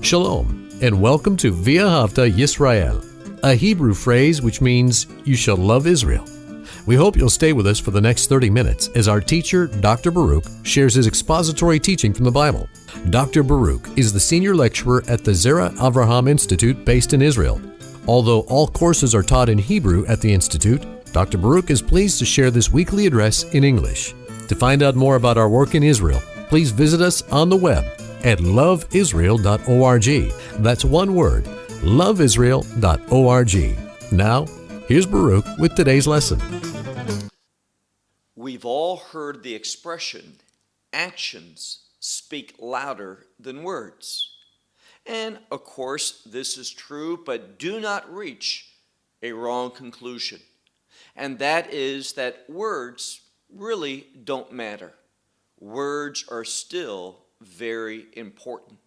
Shalom, and welcome to V'ahavta Yisrael, a Hebrew phrase which means you shall love Israel. We hope you'll stay with us for the next 30 minutes as our teacher, Dr. Baruch, shares his expository teaching from the Bible. Dr. Baruch is the senior lecturer at the Zera Avraham Institute based in Israel. Although all courses are taught in Hebrew at the Institute, Dr. Baruch is pleased to share this weekly address in English. To find out more about our work in Israel, please visit us on the web at LoveIsrael.org. That's one word, LoveIsrael.org. Now, here's Baruch with today's lesson. We've all heard the expression, actions speak louder than words. And of course, this is true, but do not reach a wrong conclusion. And that is that words really don't matter. Words are still very important,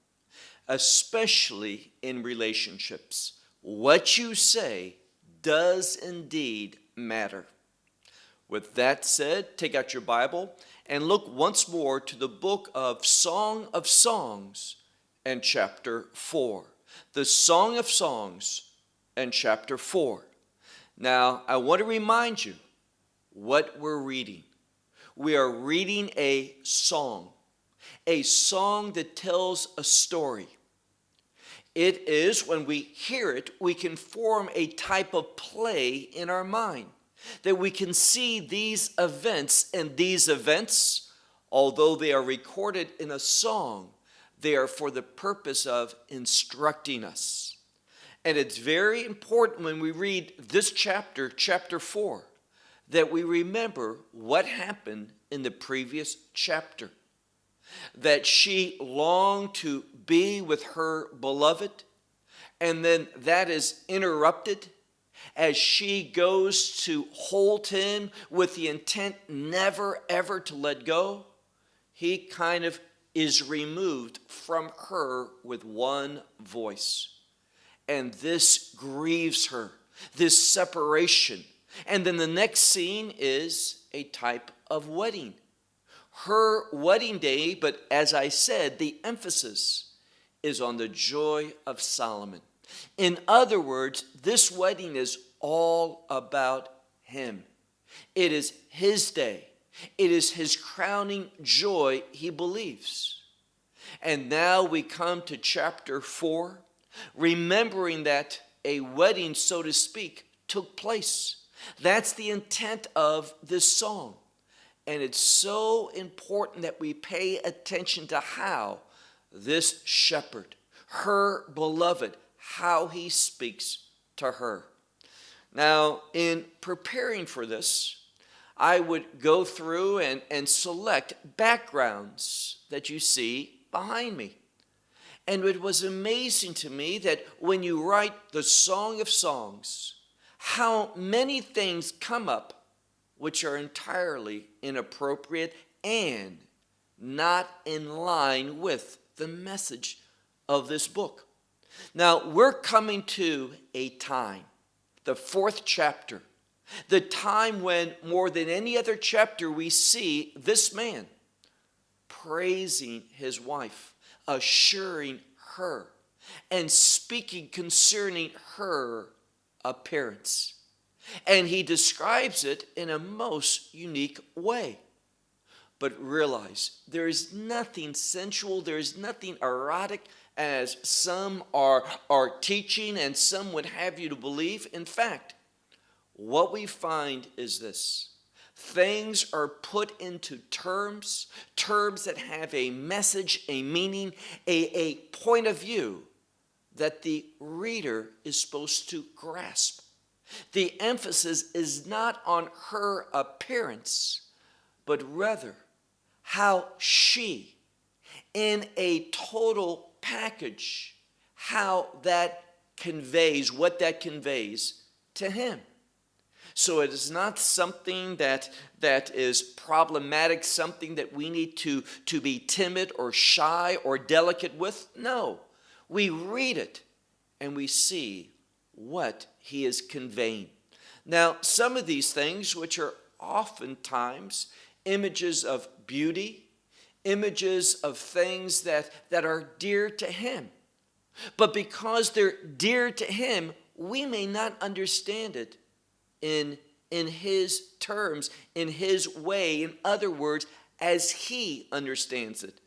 especially in relationships. What you say does indeed matter. With that said, take out your Bible and look once more to the book of Song of Songs and chapter 4. The Song of Songs and chapter 4. Now, I want to remind you what we're reading. We are reading a song that tells a story. It is, when we hear it, we can form a type of play in our mind, that we can see these events, and these events, although they are recorded in a song, they are for the purpose of instructing us. And it's very important when we read this chapter, chapter 4, that we remember what happened in the previous chapter. That she longed to be with her beloved, and then that is interrupted as she goes to hold him with the intent never ever to let go. He kind of is removed from her with one voice. And this grieves her, this separation. And then the next scene is a type of wedding. Her wedding day, but as I said, the emphasis is on the joy of Solomon. In other words, this wedding is all about him. It is his day. It is his crowning joy, he believes. And now we come to chapter 4, remembering that a wedding, so to speak, took place. That's the intent of this song. And it's so important that we pay attention to how this shepherd, her beloved, how he speaks to her. Now, in preparing for this, I would go through and select backgrounds that you see behind me. And it was amazing to me that when you write the Song of Songs, how many things come up which are entirely inappropriate and not in line with the message of this book. Now, we're coming to a time, the 4th chapter, the time when more than any other chapter we see this man praising his wife, assuring her, and speaking concerning her appearance. And he describes it in a most unique way. But realize there is nothing sensual, there is nothing erotic, as some are teaching and some would have you to believe. In fact, what we find is this. Things are put into terms that have a message, a meaning, a point of view that the reader is supposed to grasp. The emphasis is not on her appearance, but rather how she, in a total package, how that conveys, what that conveys to him. So it is not something that is problematic, something that we need to be timid or shy or delicate with. No, we read it and we see what he is conveying. Now, some of these things, which are oftentimes images of beauty, images of things that are dear to him, But because they're dear to him, we may not understand it in his terms, in his way, in other words, as he understands it.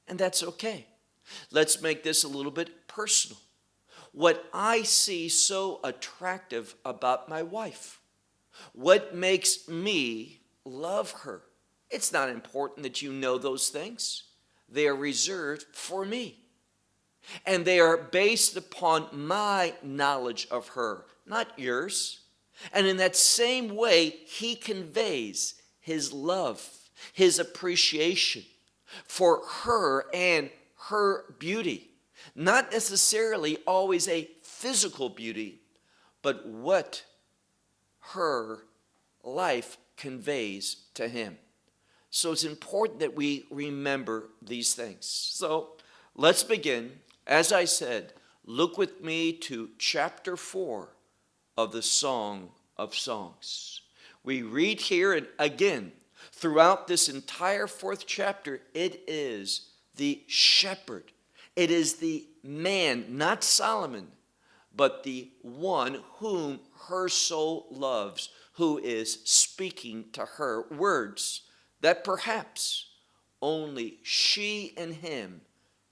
And that's okay. Let's make this a little bit personal. What I see so attractive about my wife, what makes me love her, it's not important that you know those things. They are reserved for me. And they are based upon my knowledge of her, not yours. And in that same way, he conveys his love, his appreciation for her and her beauty. Not necessarily always a physical beauty, but what her life conveys to him. So it's important that we remember these things. So let's begin. As I said, look with me to chapter 4 of the Song of Songs. We read here, and again, throughout this entire 4th chapter, it is the shepherd. It is the man, not Solomon, but the one whom her soul loves, who is speaking to her words that perhaps only she and him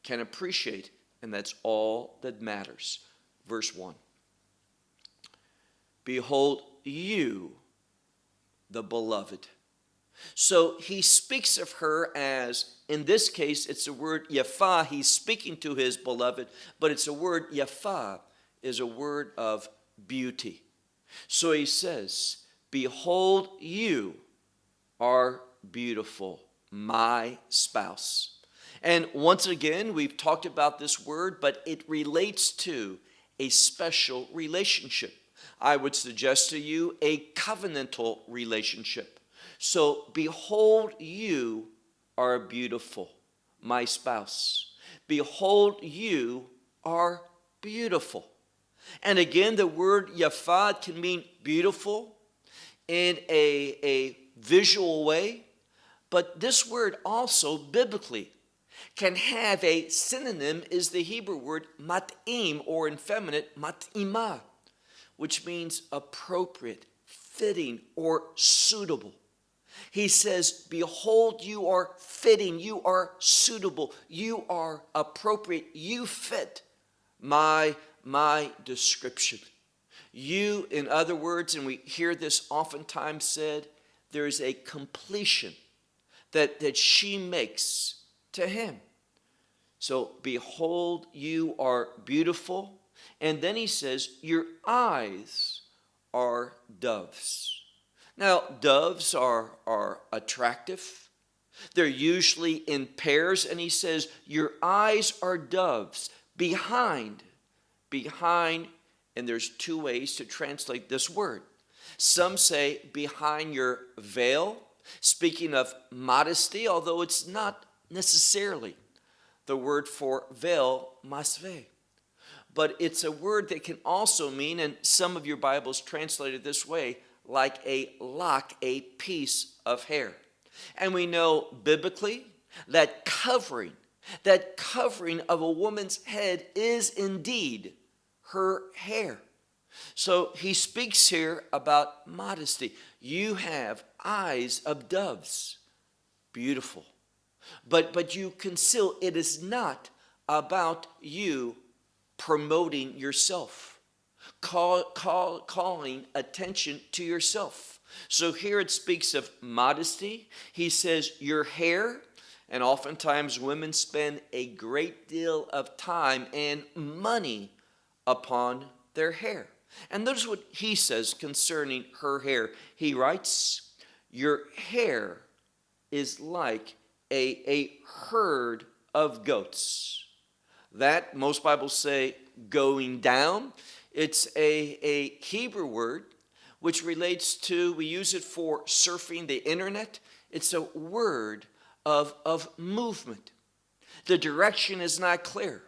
can appreciate, and that's all that matters. Verse 1. Behold, you, the beloved. So he speaks of her as, in this case, it's the word Yaffa. He's speaking to his beloved, but it's a word, Yaffa is a word of beauty. So he says, behold, you are beautiful, my spouse. And once again, we've talked about this word, but it relates to a special relationship. I would suggest to you a covenantal relationship. So, behold, you are beautiful, my spouse. Behold, you are beautiful. And again, the word Yaffa can mean beautiful in a visual way, but this word also biblically can have a synonym, is the Hebrew word mat'im, or in feminine, mat'imah, which means appropriate, fitting, or suitable. He says, behold, you are fitting, you are suitable, you are appropriate, you fit my description. You, in other words, and we hear this oftentimes said, there is a completion that she makes to him. So, behold, you are beautiful. And then he says, your eyes are doves. Now, doves are attractive. They're usually in pairs. And he says, your eyes are doves. Behind. And there's two ways to translate this word. Some say behind your veil, speaking of modesty, although it's not necessarily the word for veil, masveh. But it's a word that can also mean, and some of your Bibles translate it this way, like a lock, a piece of hair. And we know biblically that covering of a woman's head is indeed her hair. So he speaks here about modesty. You have eyes of doves. Beautiful. But you conceal, it is not about you promoting yourself, calling attention to yourself. So here it speaks of modesty. He says your hair, and oftentimes women spend a great deal of time and money upon their hair. And notice what he says concerning her hair. He writes, your hair is like a herd of goats. That, most Bibles say, going down. It's a Hebrew word which relates to, we use it for surfing the internet. It's a word of movement. The direction is not clear.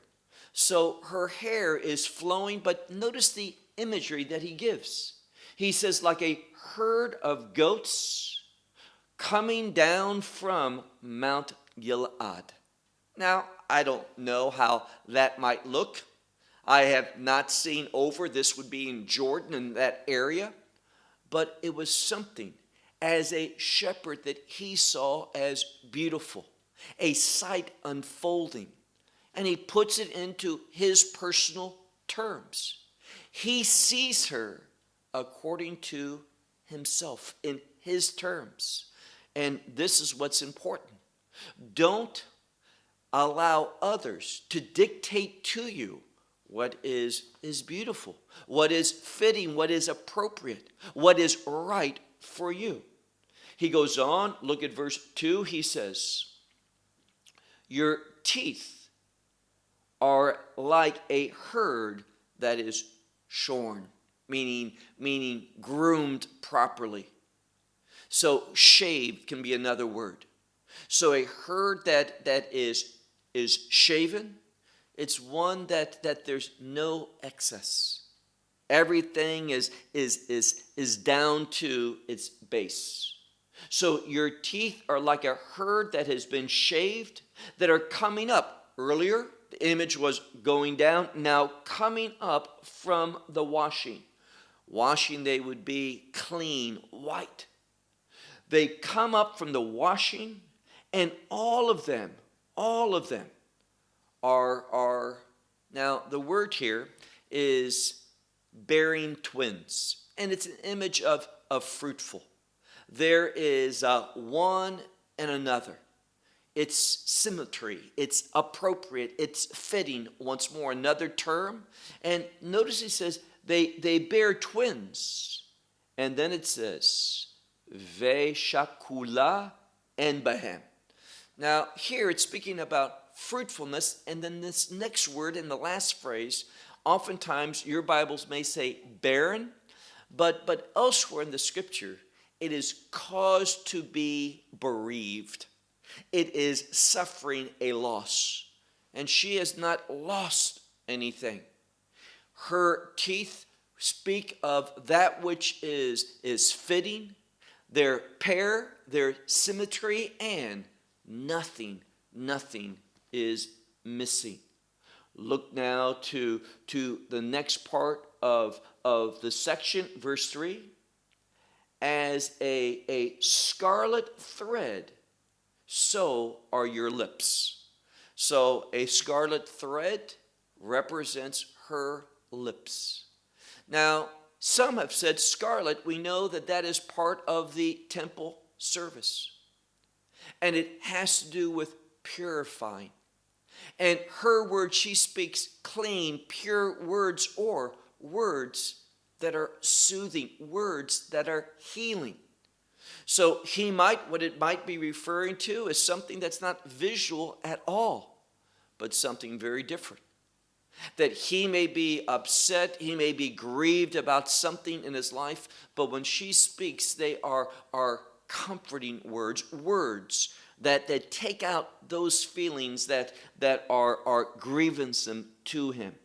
So her hair is flowing, but notice the imagery that he gives. He says, like a herd of goats coming down from Mount Gilead. Now, I don't know how that might look. I have not seen over. This would be in Jordan, in that area. But it was something as a shepherd that he saw as beautiful, a sight unfolding. And he puts it into his personal terms. He sees her according to himself, in his terms. And this is what's important. Don't allow others to dictate to you what is beautiful, what is fitting, what is appropriate, what is right for you. He goes on, look at verse 2, he says, your teeth are like a herd that is shorn, meaning groomed properly. So shaved can be another word. So a herd that is shaven, it's one that there's no excess. Everything is down to its base. So your teeth are like a herd that has been shaved, that are coming up. Earlier, the image was going down, now coming up from the washing. Washing, they would be clean, white. They come up from the washing, and all of them are now the word here is bearing twins, and it's an image of fruitful. There is one and another. It's symmetry, it's appropriate, it's fitting. Once more, another term. And notice he says they bear twins. And then it says, Ve'shakula en bahem. Now here it's speaking about fruitfulness, and then this next word in the last phrase, oftentimes your Bibles may say barren, but elsewhere in the scripture, it is caused to be bereaved. It is suffering a loss. And she has not lost anything. Her teeth speak of that which is fitting, their pair, their symmetry, and nothing is missing. Look now to the next part of the section, verse 3. As a scarlet thread, so are your lips. So a scarlet thread represents her lips. Now, some have said scarlet. We know that is part of the temple service. And it has to do with purifying. And her word, she speaks clean, pure words, or words that are soothing, words that are healing. So what it might be referring to is something that's not visual at all, but something very different. That he may be upset, he may be grieved about something in his life, but when she speaks, they are comforting words that take out those feelings that are grievous to him.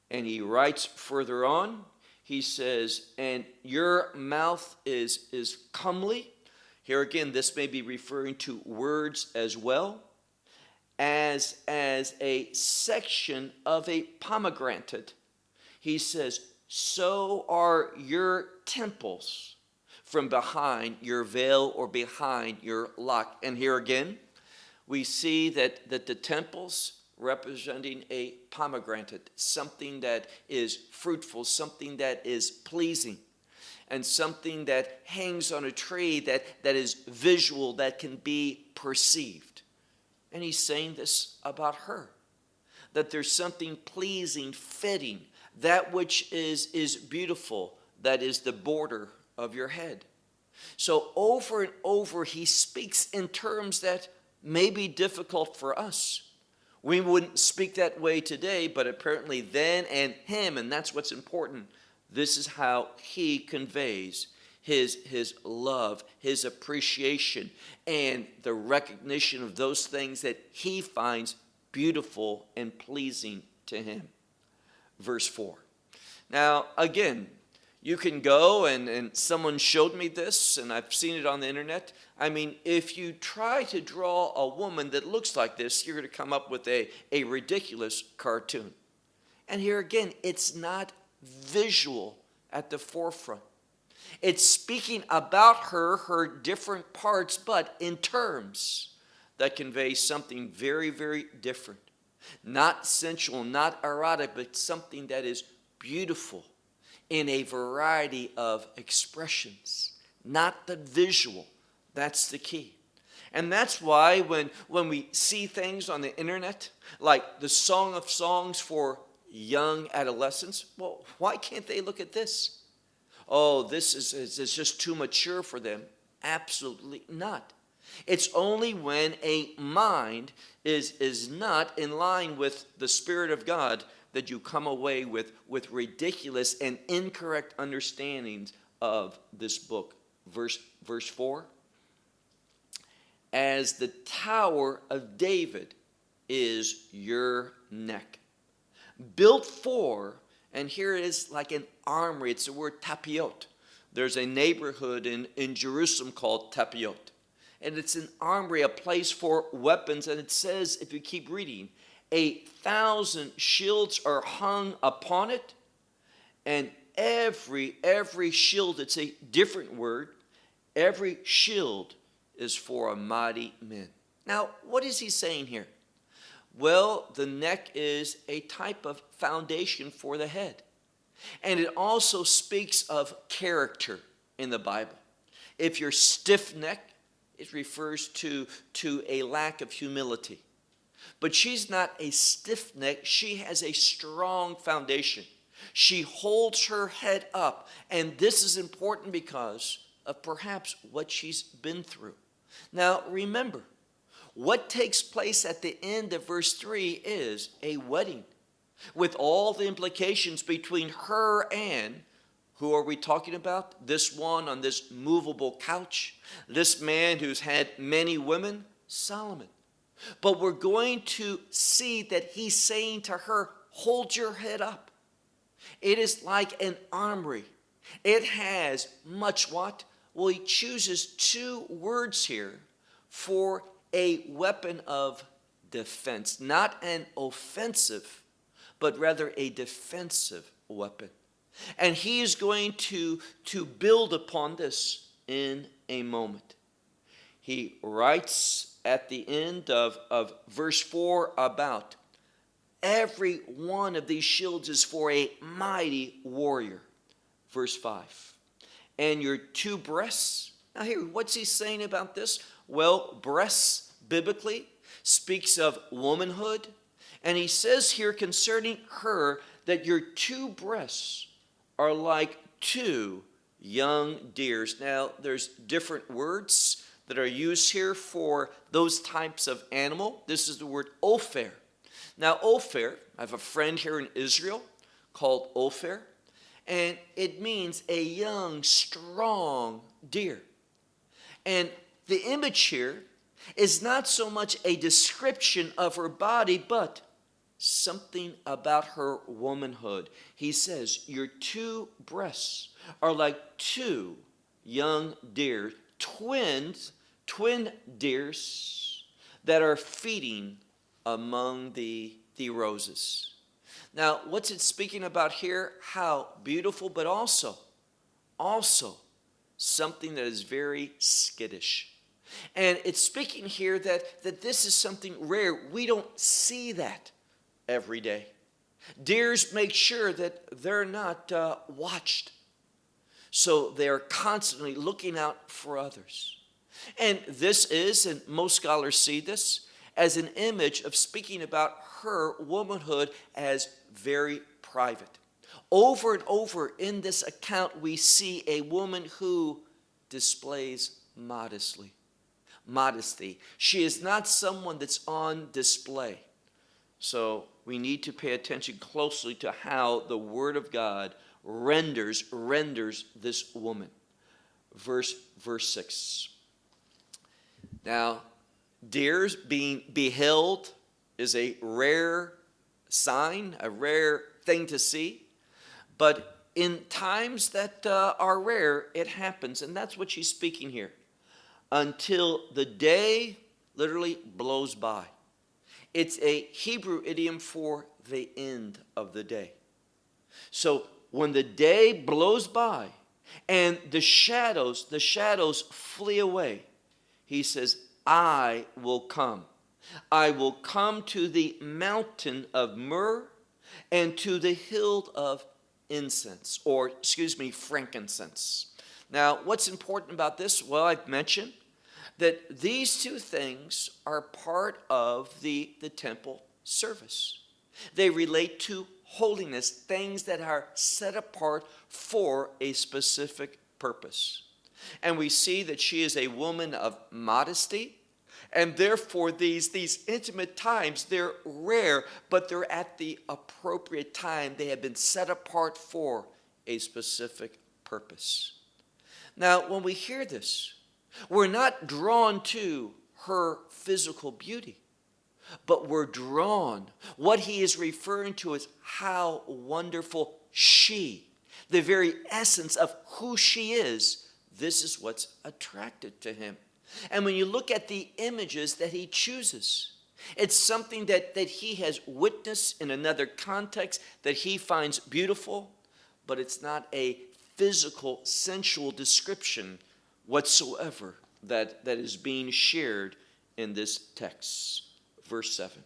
And he writes further on, he says, and your mouth is comely. Here again, this may be referring to words as well. As a section of a pomegranate, he says, so are your temples from behind your veil or behind your lock. And here again, we see that the temples representing a pomegranate, something that is fruitful, something that is pleasing, and something that hangs on a tree that is visual, that can be perceived. And he's saying this about her, that there's something pleasing, fitting, that which is beautiful, that is the border of your head. So over and over, he speaks in terms that may be difficult for us. We wouldn't speak that way today, but apparently then and him, and that's what's important. This is how he conveys his love, his appreciation, and the recognition of those things that he finds beautiful and pleasing to him. Verse 4. Now, again, you can go, and someone showed me this, and I've seen it on the internet. I mean, if you try to draw a woman that looks like this, you're going to come up with a ridiculous cartoon. And here again, it's not visual at the forefront. It's speaking about her different parts, but in terms that convey something very, very different. Not sensual, not erotic, but something that is beautiful in a variety of expressions. Not the visual. That's the key. And that's why when we see things on the internet, like the Song of Songs for young adolescents, well, why can't they look at this? Oh, this is just too mature for them. Absolutely not. It's only when a mind is not in line with the Spirit of God that you come away with ridiculous and incorrect understandings of this book. Verse 4, as the tower of David is your neck. Built for, and here it is like an armory. It's the word tapiot. There's a neighborhood in Jerusalem called Tapiot. And it's an armory, a place for weapons. And it says, if you keep reading, 1,000 shields are hung upon it. And every shield, it's a different word. Every shield is for a mighty man. Now, what is he saying here? Well, the neck is a type of foundation for the head. And it also speaks of character in the Bible. If you're stiff-necked, it refers to a lack of humility. But she's not a stiff-neck. She has a strong foundation. She holds her head up. And this is important because of perhaps what she's been through. Now, remember, what takes place at the end of verse 3 is a wedding with all the implications between her and, who are we talking about? This one on this movable couch, this man who's had many women, Solomon. But we're going to see that he's saying to her, hold your head up. It is like an armory. It has much what? Well, he chooses two words here for a weapon of defense, not an offensive, but rather a defensive weapon. And he is going to build upon this in a moment. He writes at the end of verse 4 about every one of these shields is for a mighty warrior. Verse 5. And your two breasts. Now here, what's he saying about this? Well, breasts biblically speaks of womanhood. And he says here concerning her that your two breasts are like two young deers. Now, there's different words that are used here for those types of animal. This is the word ophir. Now, ophir, I have a friend here in Israel called Ophir, and it means a young, strong deer. And the image here is not so much a description of her body, but something about her womanhood. He says, your two breasts are like two young deer, twin deers that are feeding among the roses. Now, what's it speaking about here? How beautiful, but also something that is very skittish. And it's speaking here that this is something rare. We don't see that every day. Deers make sure that they're not watched. So they're constantly looking out for others. And this is, and most scholars see this, as an image of speaking about her womanhood as very private. Over and over in this account, we see a woman who displays modesty. She is not someone that's on display. So we need to pay attention closely to how the Word of God renders this woman. Verse 6. Now, deers being beheld is a rare sign, a rare thing to see. But in times that are rare, it happens. And that's what she's speaking here. Until the day literally blows by. It's a Hebrew idiom for the end of the day. So when the day blows by and the shadows flee away, he says, I will come. I will come to the mountain of myrrh and to the hill of incense, frankincense. Now, what's important about this? Well, I've mentioned that these two things are part of the temple service. They relate to holiness, things that are set apart for a specific purpose. And we see that she is a woman of modesty, and therefore these intimate times, they're rare, but they're at the appropriate time. They have been set apart for a specific purpose. Now, when we hear this, we're not drawn to her physical beauty, but we're drawn. What he is referring to is how wonderful she, the very essence of who she is, this is what's attracted to him. And when you look at the images that he chooses, it's something that he has witnessed in another context that he finds beautiful, but it's not a physical, sensual description whatsoever that is being shared in this text. Verse 7.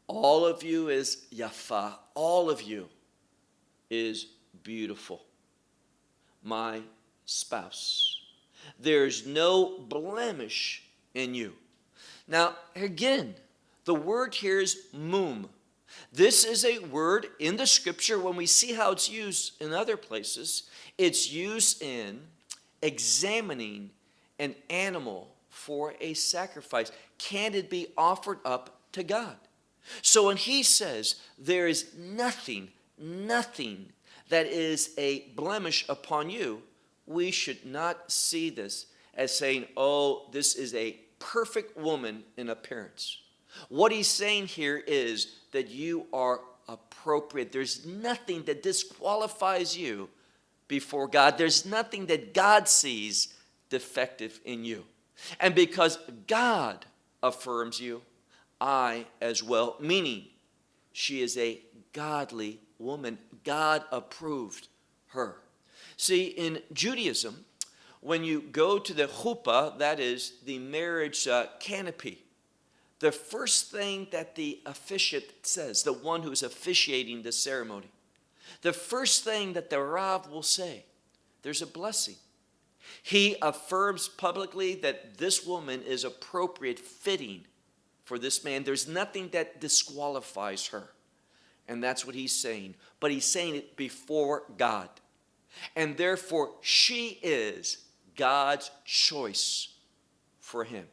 All of you is Yaffa. All of you is beautiful. My spouse. There's no blemish in you. Now, again, the word here is mum. This is a word in the scripture. When we see how it's used in other places, it's used in examining an animal for a sacrifice. Can it be offered up to God? So when he says there is nothing that is a blemish upon you, we should not see this as saying, oh, this is a perfect woman in appearance. What he's saying here is that you are appropriate. There's nothing that disqualifies you before God. There's nothing that God sees defective in you. And because God affirms you, I as well, meaning she is a godly woman. God approved her. See, in Judaism, when you go to the chuppah, that is the marriage canopy, the first thing that the officiant says, the one who's officiating the ceremony, the first thing that the Rav will say, there's a blessing. He affirms publicly that this woman is appropriate, fitting for this man. There's nothing that disqualifies her. And that's what he's saying. But he's saying it before God. And therefore, she is God's choice for him.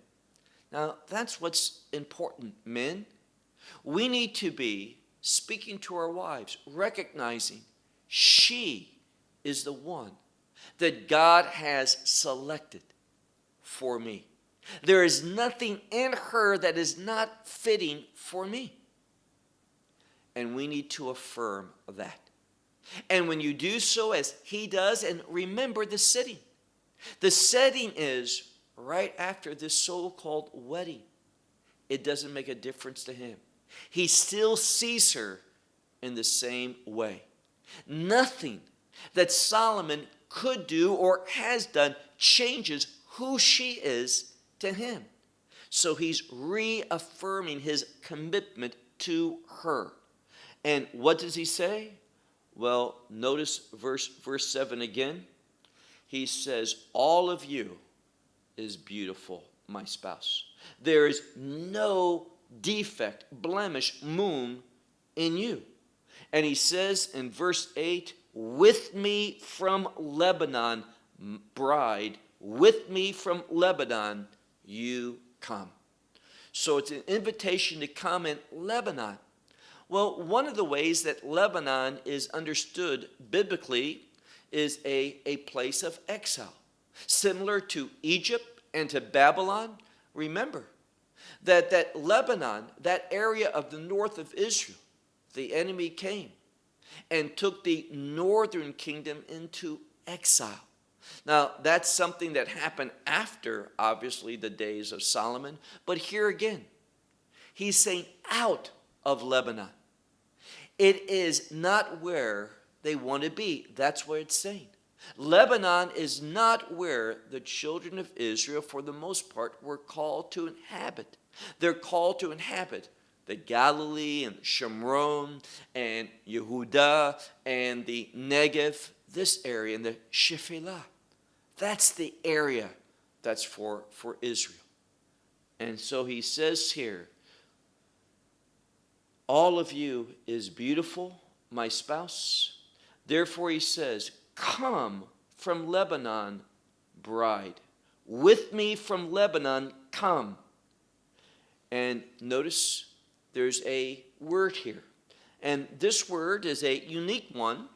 Now, that's what's important, men. We need to be speaking to our wives, recognizing she is the one that God has selected for me. There is nothing in her that is not fitting for me. And we need to affirm that. And when you do so as he does, and remember the setting. The setting is right after this so-called wedding. It doesn't make a difference to him. He still sees her in the same way. Nothing that Solomon could do or has done changes who she is to him. So he's reaffirming his commitment to her. And what does he say? Well, notice verse 7 again. He says, all of you is beautiful, my spouse. There is no defect, blemish, mum in you. And he says in verse 8, with me from Lebanon, bride, with me from Lebanon, you come. So it's an invitation to come in Lebanon. Well, one of the ways that Lebanon is understood biblically is a place of exile. Similar to Egypt and to Babylon. Remember that Lebanon, that area of the north of Israel, the enemy came and took the northern kingdom into exile. Now, that's something that happened after, obviously, the days of Solomon. But here again, He's saying out of Lebanon. It is not where they want to be. That's what it's saying. Lebanon is not where the children of Israel, for the most part, were called to inhabit. They're called to inhabit the Galilee and Shomron and Yehuda and the Negev, this area, and the Shephelah. That's the area that's for Israel. And so he says here, all of you is beautiful, my spouse. Therefore he says, come from Lebanon, bride. With me from Lebanon, come. And notice there's a word here. And this word is a unique one.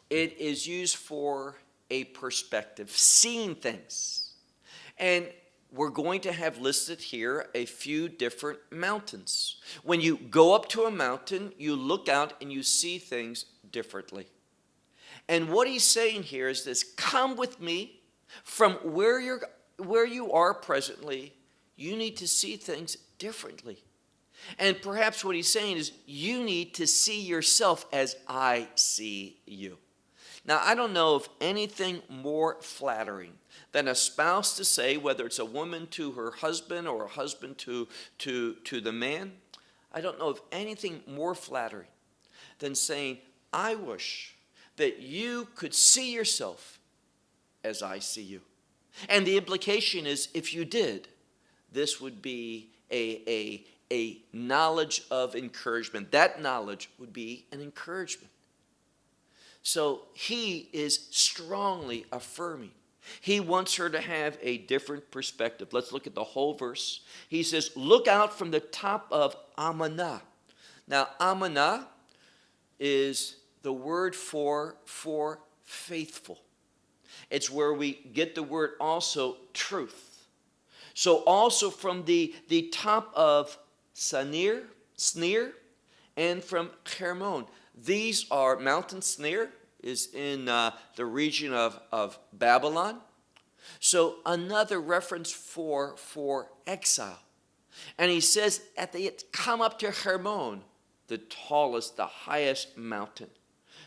It is used for a perspective, seeing things. And we're going to have listed here a few different mountains. When you go up to a mountain, you look out and you see things differently. And what he's saying here is this: come with me from where you are presently. You need to see things differently. And perhaps what he's saying is you need to see yourself as I see you. Now, I don't know of anything more flattering than a spouse to say, whether it's a woman to her husband or a husband to the man, I don't know of anything more flattering than saying, I wish that you could see yourself as I see you. And the implication is, if you did, this would be a knowledge of encouragement. That knowledge would be an encouragement. So he is strongly affirming. He wants her to have a different perspective. Let's look at the whole verse. He says, look out from the top of Amanah. Now, Amanah is the word for faithful. It's where we get the word also truth. So also from the top of Snir, and from Hermon. These are Mountain Snir is in the region of Babylon. So another reference for exile. And he says come up to Hermon, the tallest, the highest mountain.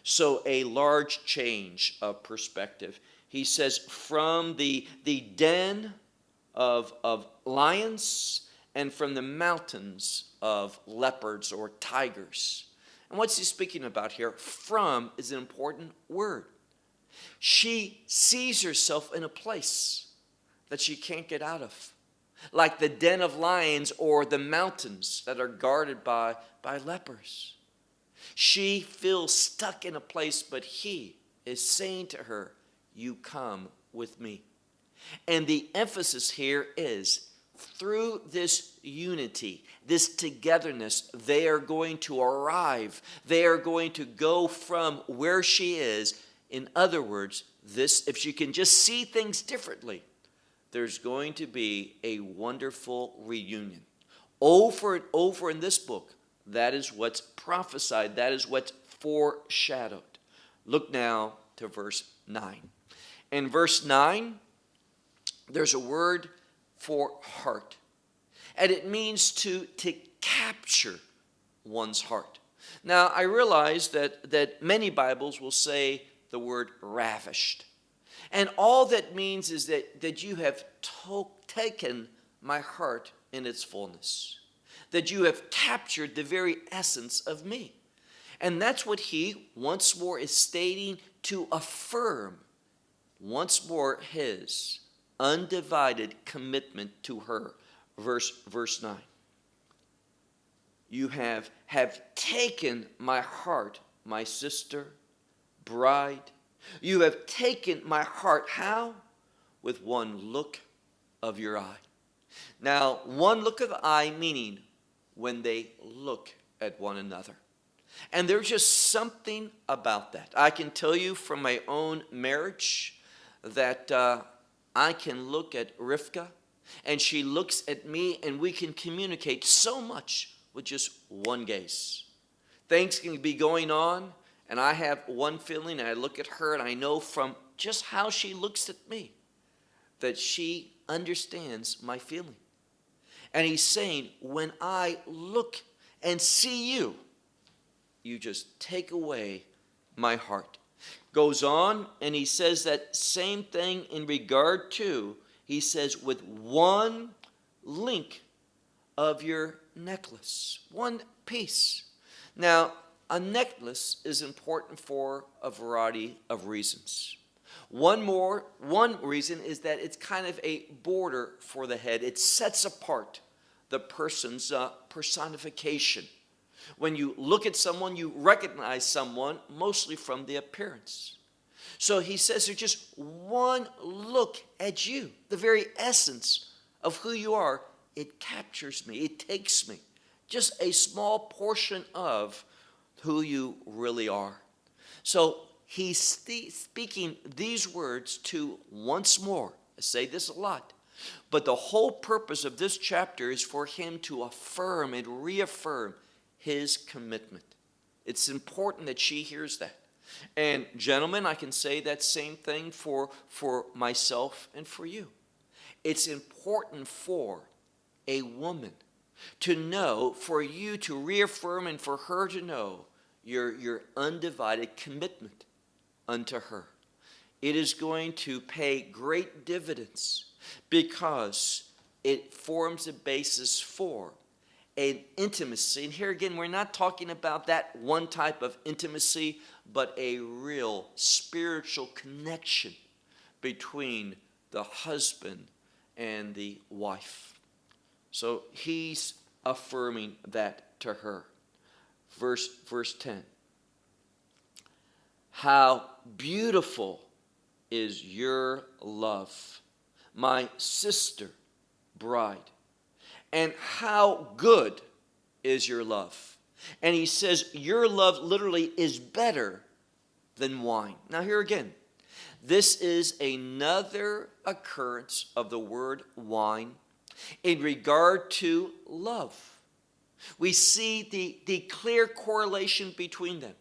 So a large change of perspective. He says from the den of lions and from the mountains of leopards or tigers. And what's he speaking about here? From is an important word. She sees herself in a place that she can't get out of, like the den of lions or the mountains that are guarded by lepers. She feels stuck in a place, but he is saying to her, you come with me. And the emphasis here is, through this unity, this togetherness, they are going to arrive. They are going to go from where she is. In other words, if she can just see things differently, there's going to be a wonderful reunion. Over and over in this book, that is what's prophesied. That is what's foreshadowed. Look now to verse 9. In verse 9, there's a word for heart. And it means to capture one's heart. Now, I realize that many Bibles will say the word ravished. And all that means is that you have taken my heart in its fullness. That you have captured the very essence of me. And that's what he once more is stating to affirm once more his undivided commitment to her. Verse 9. You have taken my heart, my sister, bride. You have taken my heart. How? With one look of your eye. Now, one look of the eye meaning when they look at one another. And there's just something about that. I can tell you from my own marriage that I can look at Rivka, and she looks at me, and we can communicate so much with just one gaze. Things can be going on, and I have one feeling, and I look at her, and I know from just how she looks at me that she understands my feeling. And he's saying, when I look and see you, you just take away my heart. Goes on and he says that same thing in regard to, he says, with one link of your necklace, one piece. Now, a necklace is important for a variety of reasons. One reason is that it's kind of a border for the head. It sets apart the person's personification. When you look at someone, you recognize someone mostly from the appearance. So he says there's just one look at you, the very essence of who you are. It captures me. It takes me. Just a small portion of who you really are. So he's speaking these words to, once more, I say this a lot, but the whole purpose of this chapter is for him to affirm and reaffirm his commitment. It's important that she hears that. And gentlemen, I can say that same thing for myself and for you. It's important for a woman to know, for you to reaffirm and for her to know your undivided commitment unto her. It is going to pay great dividends because it forms a basis for an intimacy. And here again, we're not talking about that one type of intimacy, but a real spiritual connection between the husband and the wife. So he's affirming that to her. Verse 10. How beautiful is your love, my sister bride. And how good is your love. And he says your love literally is better than wine. Now here again, this is another occurrence of the word wine in regard to love. We see the clear correlation between them.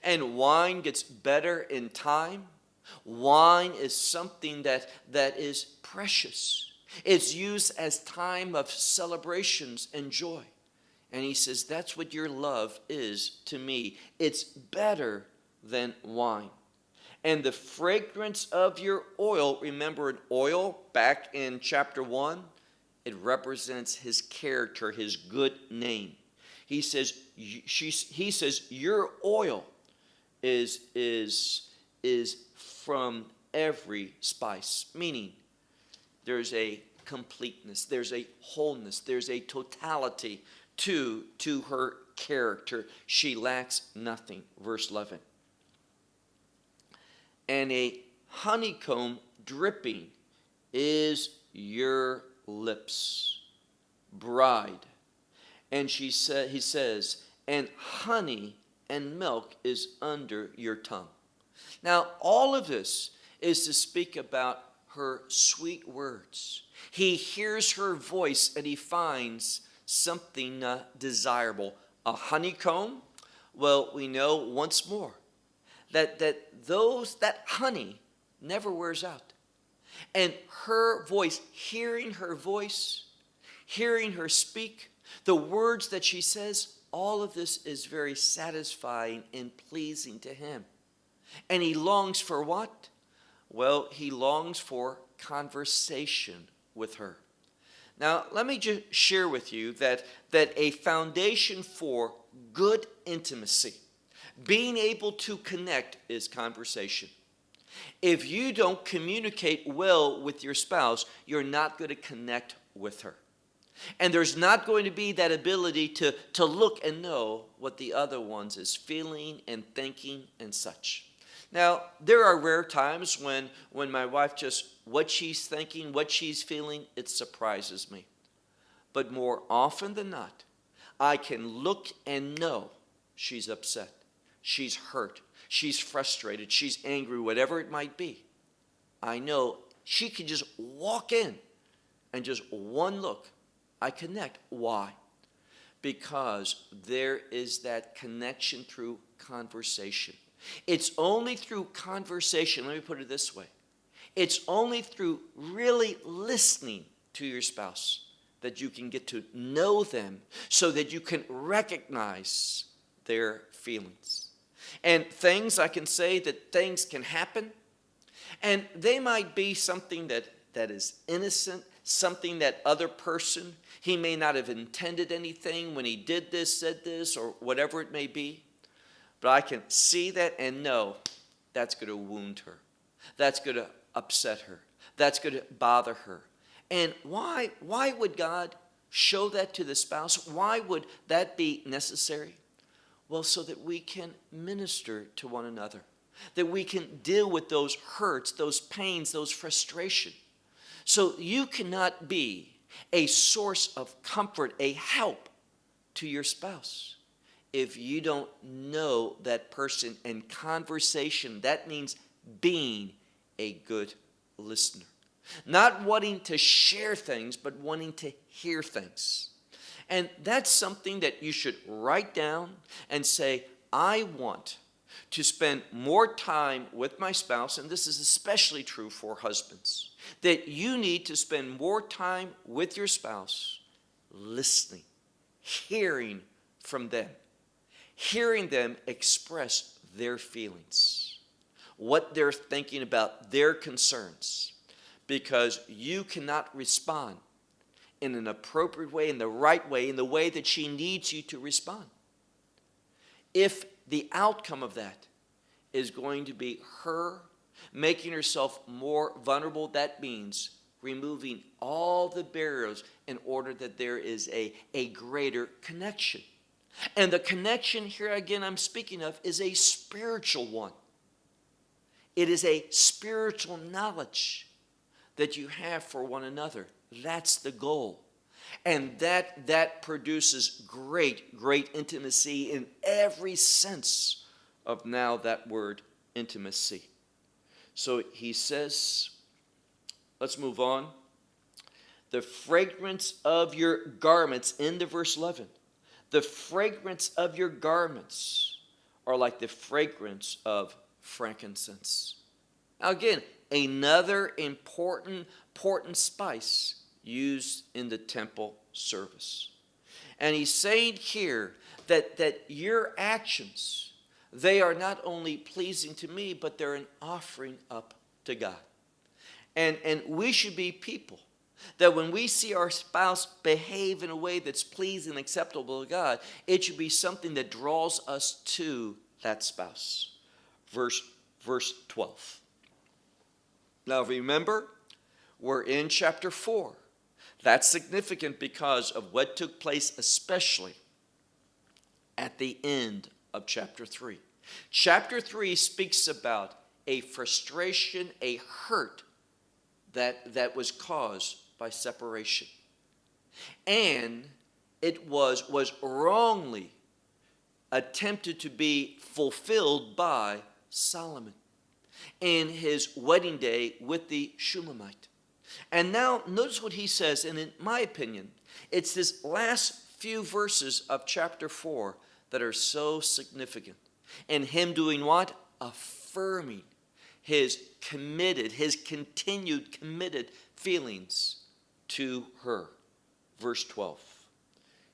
And wine gets better in time. Wine is something that is precious. It's used as time of celebrations and joy. And he says, that's what your love is to me. It's better than wine. And the fragrance of your oil, remember an oil back in chapter 1, it represents his character, his good name. He says, your oil is from every spice, meaning there's a completeness, there's a wholeness, there's a totality to her character. She lacks nothing. Verse 11. And a honeycomb dripping is your lips, bride. And he says, and honey and milk is under your tongue. Now, all of this is to speak about her sweet words. He hears her voice and he finds something desirable. A honeycomb, well, we know once more that honey never wears out. And her voice, hearing her speak, the words that she says, all of this is very satisfying and pleasing to him. And he longs for what? Well, he longs for conversation with her. Now, let me just share with you that a foundation for good intimacy, being able to connect, is conversation. If you don't communicate well with your spouse, you're not going to connect with her. And there's not going to be that ability to look and know what the other one is feeling and thinking and such. Now, there are rare times when my wife just, what she's thinking, what she's feeling, it surprises me. But more often than not, I can look and know she's upset, she's hurt, she's frustrated, she's angry, whatever it might be. I know she can just walk in and just one look, I connect. Why? Because there is that connection through conversation. It's only through conversation, let me put it this way. It's only through really listening to your spouse that you can get to know them so that you can recognize their feelings. And things, I can say that things can happen, and they might be something that is innocent, something that other person, he may not have intended anything when he did this, said this, or whatever it may be. But I can see that and know that's going to wound her. That's going to upset her. That's going to bother her. And why would God show that to the spouse? Why would that be necessary? Well, so that we can minister to one another, that we can deal with those hurts, those pains, those frustrations. So you cannot be a source of comfort, a help to your spouse if you don't know that person. And conversation, that means being a good listener. Not wanting to share things, but wanting to hear things. And that's something that you should write down and say, I want to spend more time with my spouse, and this is especially true for husbands, that you need to spend more time with your spouse listening, hearing from them, hearing them express their feelings, what they're thinking about, their concerns, because you cannot respond in an appropriate way, in the right way, in the way that she needs you to respond, if the outcome of that is going to be her making herself more vulnerable. That means removing all the barriers in order that there is a greater connection. And the connection here again I'm speaking of is a spiritual one. It is a spiritual knowledge that you have for one another. That's the goal. And that produces great intimacy in every sense of now that word intimacy. So he says, let's move on. The fragrance of your garments, into verse 11. The fragrance of your garments are like the fragrance of frankincense. Now again, another important spice used in the temple service. And he's saying here that your actions, they are not only pleasing to me, but they're an offering up to God. And we should be people that when we see our spouse behave in a way that's pleasing and acceptable to God, it should be something that draws us to that spouse. Verse 12. Now remember, we're in chapter 4. That's significant because of what took place, especially at the end of chapter 3. Chapter 3 speaks about a frustration, a hurt that was caused by separation. And it was wrongly attempted to be fulfilled by Solomon in his wedding day with the Shulamite. And now notice what he says, and in my opinion, it's this last few verses of chapter 4 that are so significant. And him doing what? Affirming his continued committed feelings to her. Verse 12.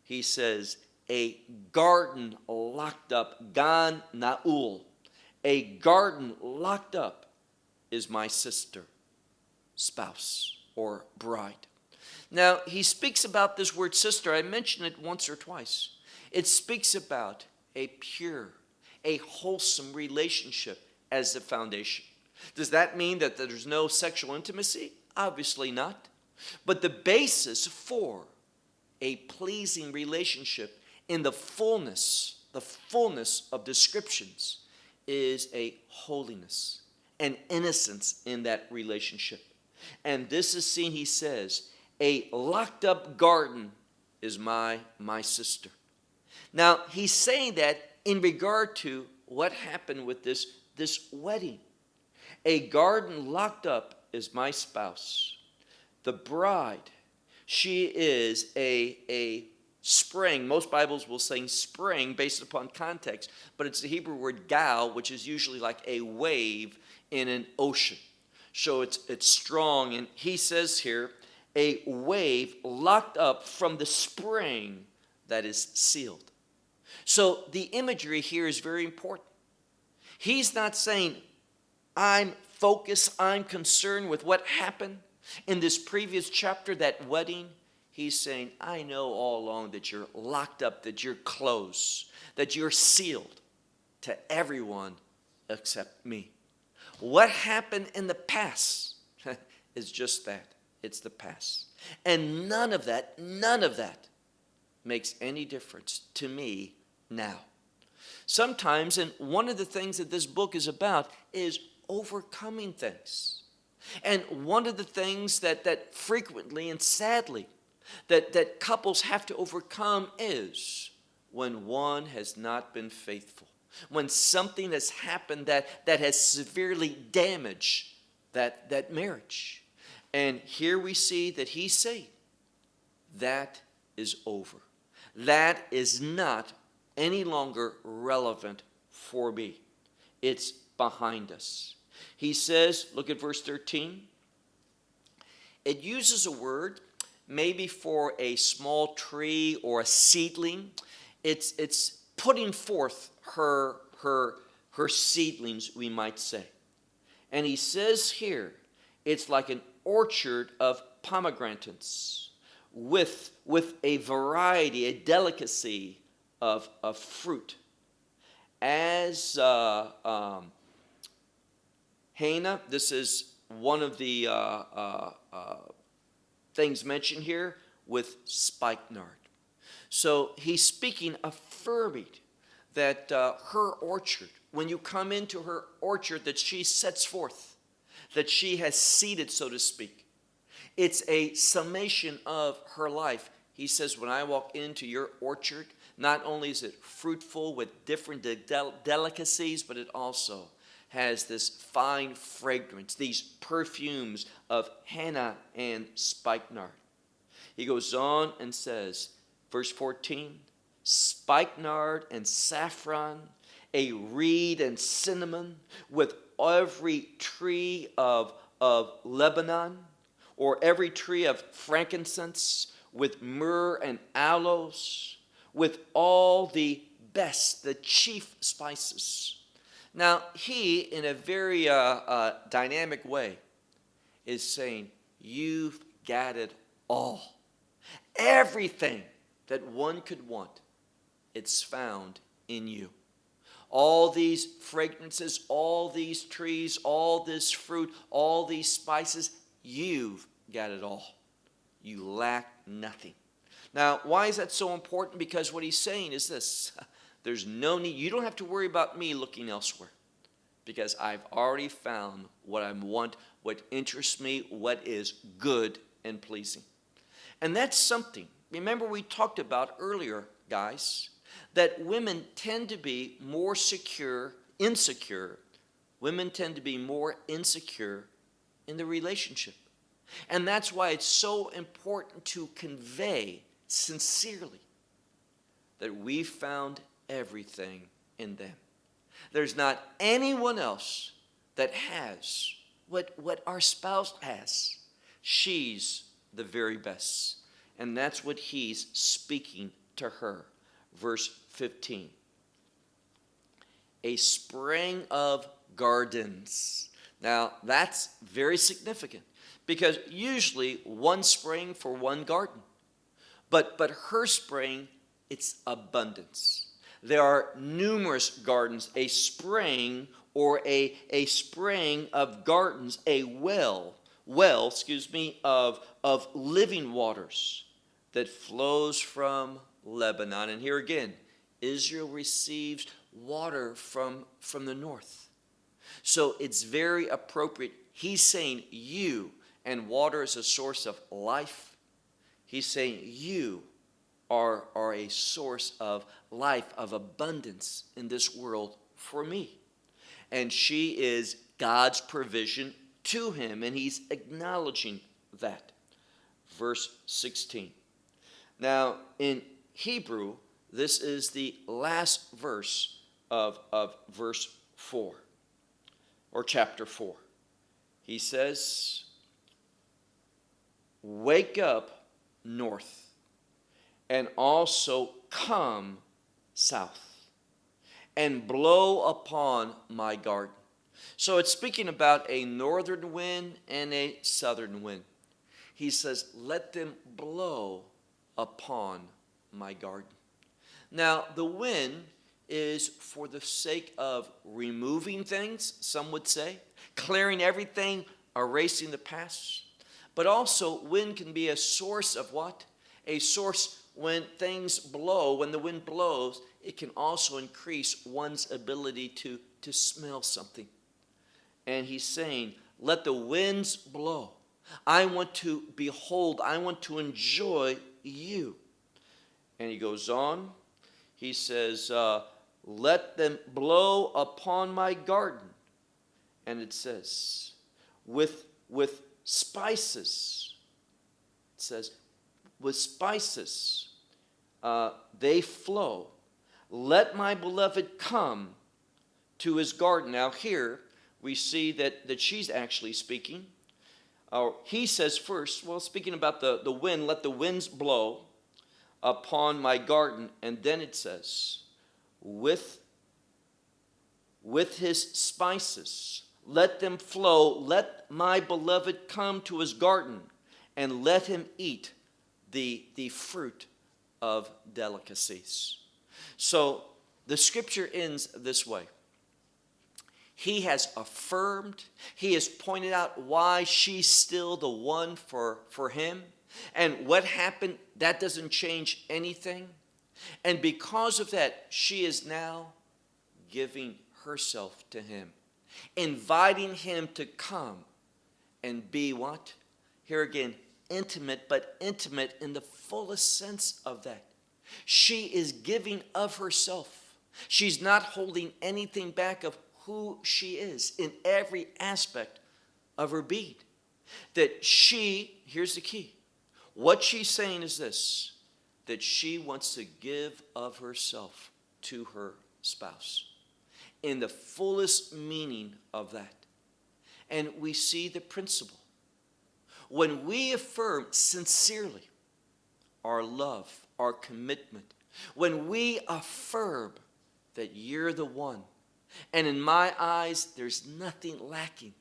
He says, a garden locked up, gan na'ul, a garden locked up is my sister, spouse, or bride. Now, he speaks about this word sister. I mentioned it once or twice. It speaks about a pure, a wholesome relationship as the foundation. Does that mean that there's no sexual intimacy? Obviously not. But the basis for a pleasing relationship in the fullness of descriptions is a holiness, an innocence in that relationship. And this is seen, he says, a locked up garden is my sister. Now, he's saying that in regard to what happened with this wedding. A garden locked up is my spouse. The bride, she is a spring. Most Bibles will say spring based upon context, but it's the Hebrew word gal, which is usually like a wave in an ocean. So it's strong. And he says here, a wave locked up from the spring that is sealed. So the imagery here is very important. He's not saying, I'm focused, I'm concerned with what happened in this previous chapter, that wedding. He's saying, I know all along that you're locked up, that you're closed, that you're sealed to everyone except me. What happened in the past is just that. It's the past. And none of that makes any difference to me now. Sometimes, and one of the things that this book is about is overcoming things. And one of the things that frequently and sadly that couples have to overcome is when one has not been faithful. When something has happened that has severely damaged that marriage. And here we see that he's saying, that is over. That is not any longer relevant for me. It's behind us. He says, look at verse 13. It uses a word maybe for a small tree or a seedling. It's putting forth her seedlings, we might say. And he says here, it's like an orchard of pomegranates with a variety, a delicacy of fruit. As Hannah, this is one of the things mentioned here with spikenard. So he's speaking, affirming that her orchard, when you come into her orchard that she sets forth, that she has seeded, so to speak, it's a summation of her life. He says, when I walk into your orchard, not only is it fruitful with different delicacies, but it also has this fine fragrance, these perfumes of henna and spikenard. He goes on and says, verse 14, spikenard and saffron, a reed and cinnamon, with every tree of Lebanon, or every tree of frankincense, with myrrh and aloes, with all the best, the chief spices. Now, he, in a very dynamic way, is saying, you've got it all. Everything that one could want, it's found in you. All these fragrances, all these trees, all this fruit, all these spices, you've got it all. You lack nothing. Now, why is that so important? Because what he's saying is this. There's no need. You don't have to worry about me looking elsewhere, because I've already found what I want, what interests me, what is good and pleasing. And that's something. Remember, we talked about earlier, guys, that women tend to be more insecure. Women tend to be more insecure in the relationship. And that's why it's so important to convey sincerely that we found everything in them. There's not anyone else that has what our spouse has. She's the very best. And that's what he's speaking to her. Verse 15. A spring of gardens. Now, that's very significant, because usually one spring for one garden. But her spring, it's abundance. There are numerous gardens, a spring or a spring of gardens, a well, of living waters that flows from Lebanon. And here again, Israel receives water from the north. So it's very appropriate. He's saying you, and water is a source of life. He's saying you are a source of life, of abundance in this world for me. And she is God's provision to him, and he's acknowledging that. Verse 16. Now, in Hebrew, this is the last verse of verse 4, or chapter 4. He says, wake up north, and also come south, and blow upon my garden. So it's speaking about a northern wind and a southern wind. He says, let them blow upon my garden. Now, the wind is for the sake of removing things, some would say, clearing everything, erasing the past. But also, wind can be a source of what? A source when things blow, when the wind blows, it can also increase one's ability to smell something. And he's saying, let the winds blow. I want to behold, I want to enjoy you. And he goes on, he says, let them blow upon my garden. And it says, with spices, it says, with spices they flow. Let my beloved come to his garden. Now here we see that she's actually speaking. He says first, well, speaking about the wind, let the winds blow upon my garden. And then it says, with his spices, let them flow. Let my beloved come to his garden, and let him eat the fruit of delicacies. So the scripture ends this way. He has affirmed, he has pointed out why she's still the one for him. And what happened, that doesn't change anything. And because of that, she is now giving herself to him, inviting him to come and be what? Here again, intimate, but intimate in the fullest sense of that. She is giving of herself. She's not holding anything back of who she is in every aspect of her being. That she, here's the key, what she's saying is this, that she wants to give of herself to her spouse in the fullest meaning of that. And we see the principle. When we affirm sincerely our love, our commitment, when we affirm that you're the one, and in my eyes, there's nothing lacking.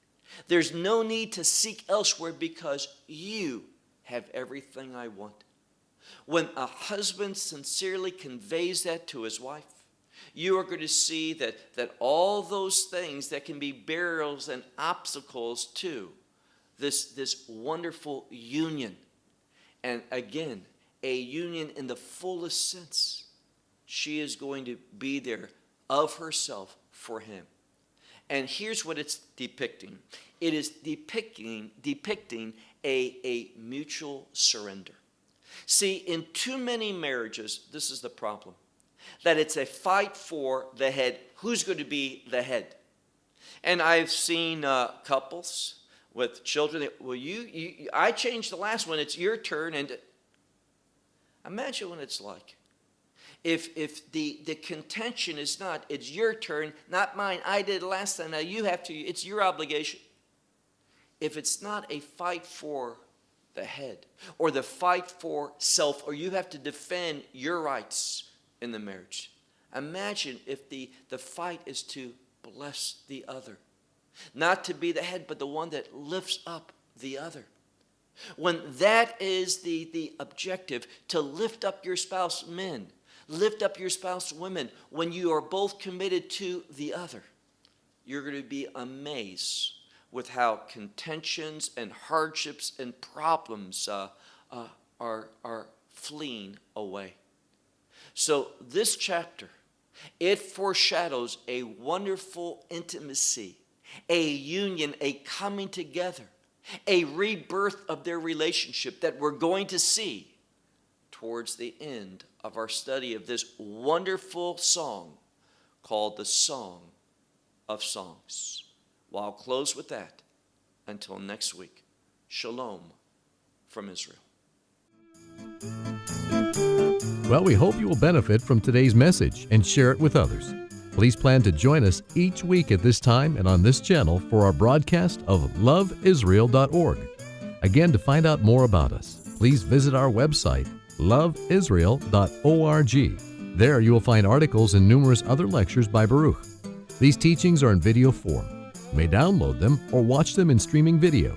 There's no need to seek elsewhere because you have everything I want. When a husband sincerely conveys that to his wife, you are going to see that all those things that can be barriers and obstacles to this wonderful union. And again, a union in the fullest sense. She is going to be there of herself for him. And here's what it's depicting. It is depicting a mutual surrender. See, in too many marriages, this is the problem, that it's a fight for the head. Who's going to be the head? And I've seen couples with children that, well, I changed the last one, it's your turn. And imagine what it's like. If the contention is not, it's your turn, not mine, I did it last time, now you have to, it's your obligation. If it's not a fight for the head, or the fight for self, or you have to defend your rights in the marriage. Imagine if the fight is to bless the other. Not to be the head, but the one that lifts up the other. When that is the objective, to lift up your spouse, men, lift up your spouse, women, when you are both committed to the other, you're going to be amazed with how contentions and hardships and problems are fleeing away. So this chapter, it foreshadows a wonderful intimacy, a union, a coming together, a rebirth of their relationship that we're going to see towards the end of our study of this wonderful song called the Song of Songs. Well, I'll close with that. Until next week, Shalom from Israel. Well, we hope you will benefit from today's message and share it with others. Please plan to join us each week at this time and on this channel for our broadcast of LoveIsrael.org. Again, to find out more about us, please visit our website, LoveIsrael.org. There you will find articles and numerous other lectures by Baruch. These teachings are in video form. You may download them or watch them in streaming video.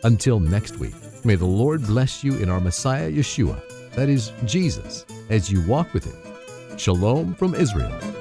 Until next week, may the Lord bless you in our Messiah Yeshua, that is, Jesus, as you walk with Him. Shalom from Israel.